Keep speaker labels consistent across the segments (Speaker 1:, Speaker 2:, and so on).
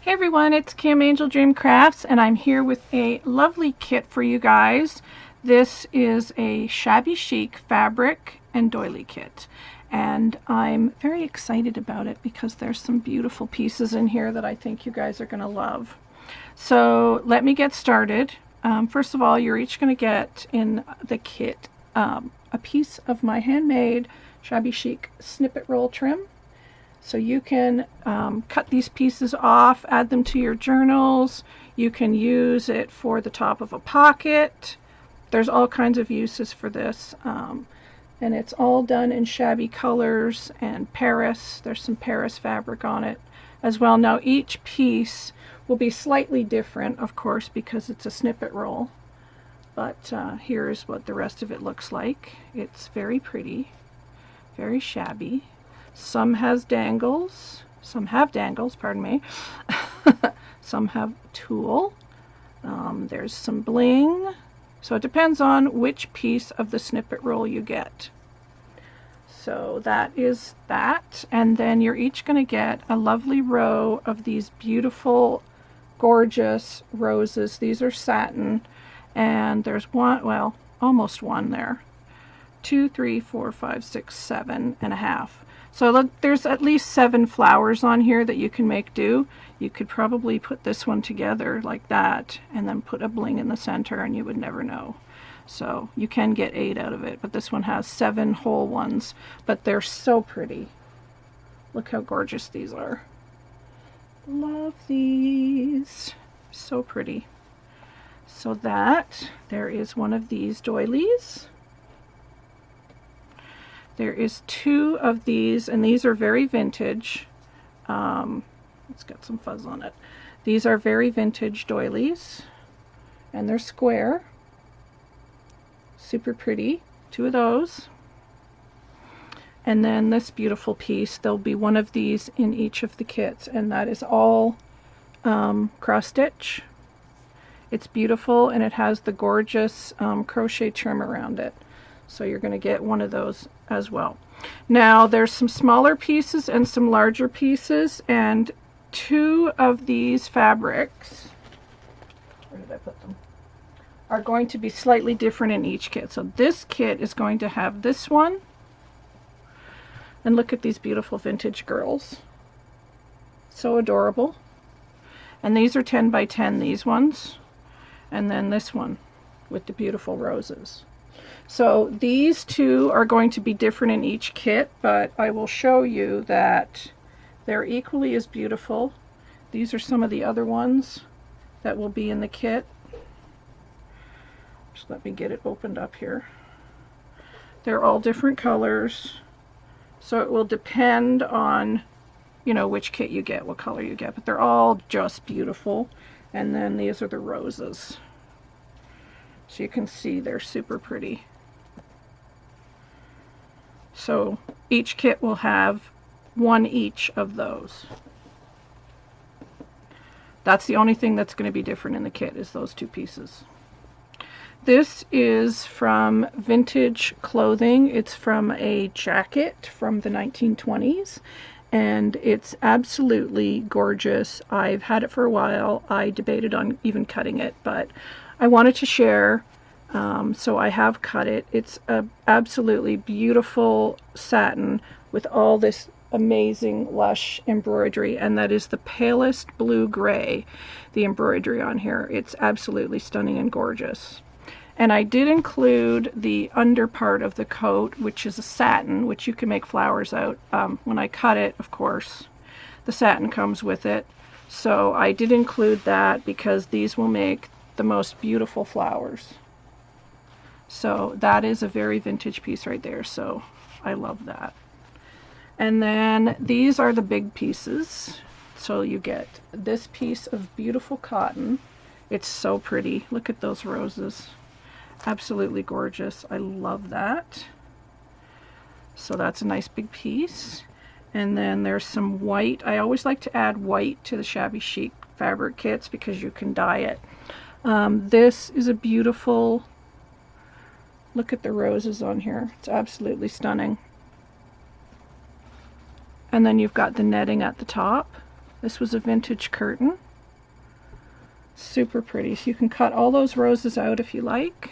Speaker 1: Hey everyone, it's Kim Angeldreamcrafts, and I'm here with a lovely kit for you guys. This is a Shabby Chic fabric and doily kit, and I'm very excited about it because there's some beautiful pieces in here that I think you guys are going to love. So let me get started. First of all, you're each going to get in the kit a piece of my handmade Shabby Chic snippet roll trim. So you can cut these pieces off, add them to your journals. You can use it for the top of a pocket. There's all kinds of uses for this. And it's all done in shabby colors and Paris. There's some Paris fabric on it as well. Now each piece will be slightly different, of course, because it's a snippet roll. But here's what the rest of it looks like. It's very pretty, very shabby. Some has dangles, some have dangles, pardon me. Some have tulle. There's some bling. So it depends on which piece of the snippet roll you get. So that is that. And then you're each going to get a lovely row of these beautiful, gorgeous roses. These are satin. And there's one, well, almost one there. 2, 3, 4, 5, 6, 7 and a half. So look, there's at least 7 flowers on here that you can make do. You could probably put this one together like that and then put a bling in the center and you would never know. So you can get 8 out of it, but this one has 7 whole ones, but they're so pretty. Look how gorgeous these are. Love these. So pretty. So that, there is one of these doilies. There is 2 of these, and these are very vintage. It's got some fuzz on it. These are very vintage doilies, and they're square. Super pretty. 2 of those. And then this beautiful piece, there'll be one of these in each of the kits, and that is all cross stitch. It's beautiful, and it has the gorgeous crochet trim around it. So you're going to get one of those as well. Now there's some smaller pieces and some larger pieces, and 2 of these fabrics, where did I put them, are going to be slightly different in each kit. So this kit is going to have this one, and look at these beautiful vintage girls. So adorable. And these are 10 by 10, these ones. And then this one with the beautiful roses. So these 2 are going to be different in each kit, but I will show you that they're equally as beautiful. These are some of the other ones that will be in the kit. Just let me get it opened up here. They're all different colors, so it will depend on, you know, which kit you get, what color you get, but they're all just beautiful. And then these are the roses. So you can see they're super pretty. So each kit will have 1 each of those. That's the only thing that's going to be different in the kit, is those 2 pieces. This is from Vintage Clothing. It's from a jacket from the 1920s. And it's absolutely gorgeous. I've had it for a while. I debated on even cutting it, but I wanted to share, so I have cut it. It's a absolutely beautiful satin with all this amazing lush embroidery, and that is the palest blue gray, the embroidery on here. It's absolutely stunning and gorgeous. And I did include the under part of the coat, which is a satin, which you can make flowers out. When I cut it, of course, the satin comes with it. So I did include that because these will make the most beautiful flowers. So that is a very vintage piece right there. So I love that. And then these are the big pieces. So you get this piece of beautiful cotton. It's so pretty. Look at those roses. Absolutely gorgeous. I love that. So that's a nice big piece. And then there's some white. I always like to add white to the Shabby Chic fabric kits because you can dye it. This is a beautiful, look at the roses on here. It's absolutely stunning. And then you've got the netting at the top. This was a vintage curtain. Super pretty. So you can cut all those roses out if you like.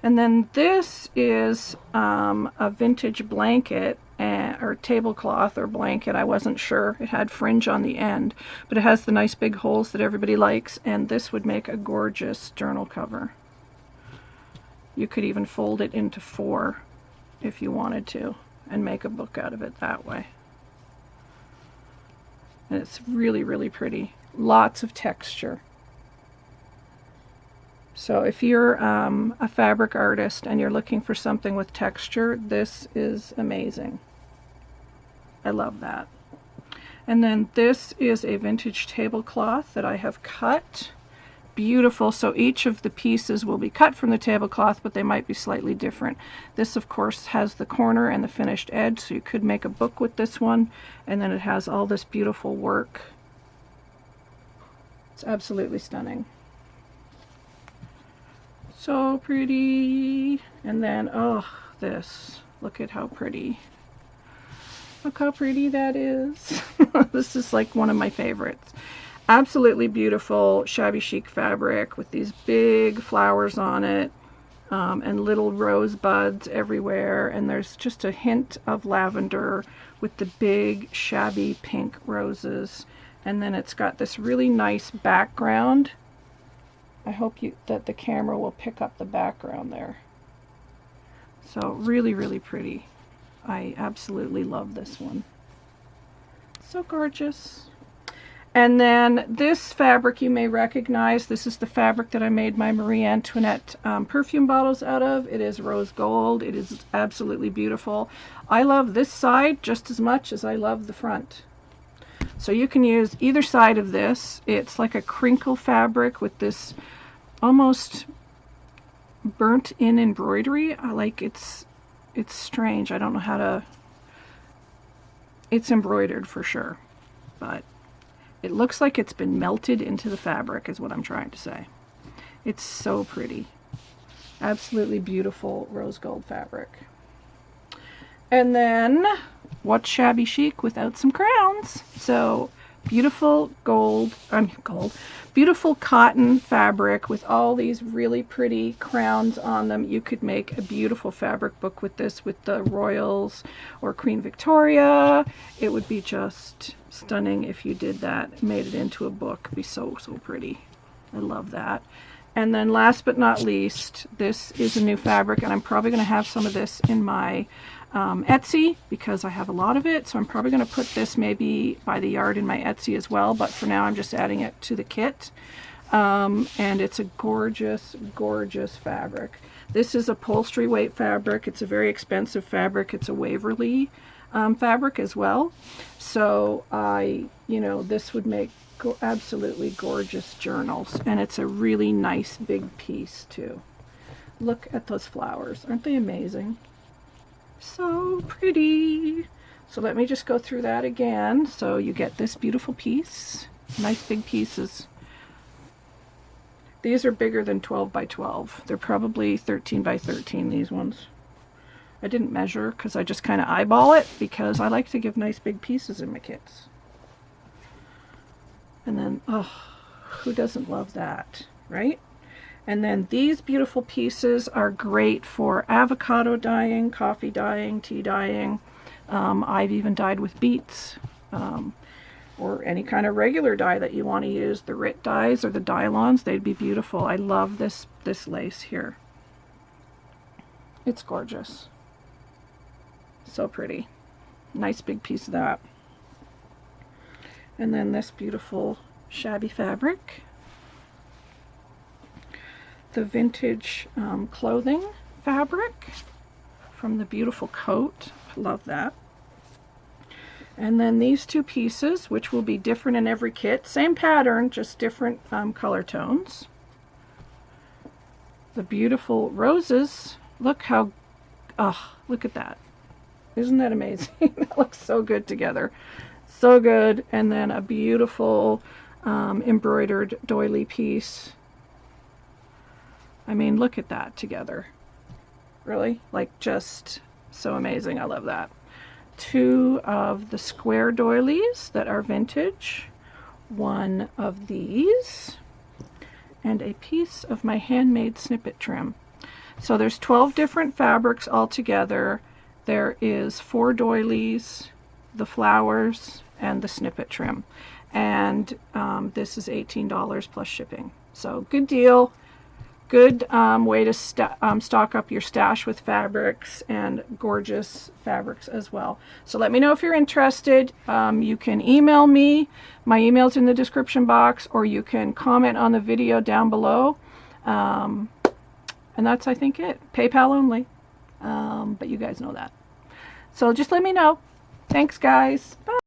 Speaker 1: And then this is a vintage blanket or tablecloth or blanket. I wasn't sure. It had fringe on the end, but it has the nice big holes that everybody likes, and this would make a gorgeous journal cover. You could even fold it into 4 if you wanted to and make a book out of it that way. And it's really, really pretty. Lots of texture. So if you're a fabric artist and you're looking for something with texture, this is amazing. I love that. And then this is a vintage tablecloth that I have cut. Beautiful. So each of the pieces will be cut from the tablecloth, but they might be slightly different. This, of course, has the corner and the finished edge, so you could make a book with this one. And then it has all this beautiful work. It's absolutely stunning. So pretty. And then, oh, this. Look at how pretty. Look how pretty that is. This is like one of my favorites. Absolutely beautiful shabby chic fabric with these big flowers on it, and little rosebuds everywhere, and there's just a hint of lavender with the big shabby pink roses. And then it's got this really nice background. I hope that the camera will pick up the background there. So really, really pretty. I absolutely love this one. So gorgeous. And then this fabric you may recognize. This is the fabric that I made my Marie Antoinette perfume bottles out of. It is rose gold. It is absolutely beautiful. I love this side just as much as I love the front. So you can use either side of this. It's like a crinkle fabric with this almost burnt in embroidery. Like it's strange. I don't know how to... It's embroidered for sure, but it looks like it's been melted into the fabric is what I'm trying to say. It's so pretty. Absolutely beautiful rose gold fabric. And then, what's shabby chic without some crowns? So, beautiful beautiful cotton fabric with all these really pretty crowns on them. You could make a beautiful fabric book with this, with the royals or Queen Victoria. It would be just stunning if you did that, made it into a book. It'd be so, so pretty. I love that. And then last but not least, this is a new fabric, and I'm probably going to have some of this in my Etsy because I have a lot of it. So I'm probably going to put this maybe by the yard in my Etsy as well, but for now I'm just adding it to the kit. And it's a gorgeous, gorgeous fabric. This is upholstery weight fabric. It's a very expensive fabric. It's a Waverly fabric as well. So this would make absolutely gorgeous journals, and it's a really nice big piece too. Look at those flowers. Aren't they amazing? So pretty. So let me just go through that again. So you get this beautiful piece. Nice big pieces. These are bigger than 12 by 12. They're probably 13 by 13, these ones. I didn't measure because I just kind of eyeball it because I like to give nice big pieces in my kits. And then, oh, who doesn't love that, right? And then these beautiful pieces are great for avocado dyeing, coffee dyeing, tea dyeing. I've even dyed with beets, or any kind of regular dye that you want to use. The Rit dyes or the Dylons, they'd be beautiful. I love this lace here. It's gorgeous. So pretty. Nice big piece of that. And then this beautiful shabby fabric. The vintage clothing fabric from the beautiful coat. I love that. And then these two pieces, which will be different in every kit. Same pattern, just different color tones. The beautiful roses. Look how, oh, look at that. Isn't that amazing? That looks so good together. So good. And then a beautiful embroidered doily piece. I mean, look at that together. Really? Like, just so amazing. I love that. 2 of the square doilies that are vintage, 1 of these, and a piece of my handmade snippet trim. So there's 12 different fabrics altogether. There is 4 doilies, the flowers, and the snippet trim. And this is $18 plus shipping. So good deal. Good way to stock up your stash with fabrics, and gorgeous fabrics as well. So let me know if you're interested. You can email me. My email's in the description box, or you can comment on the video down below. And that's, I think, it. PayPal only. But you guys know that. So just let me know. Thanks, guys. Bye.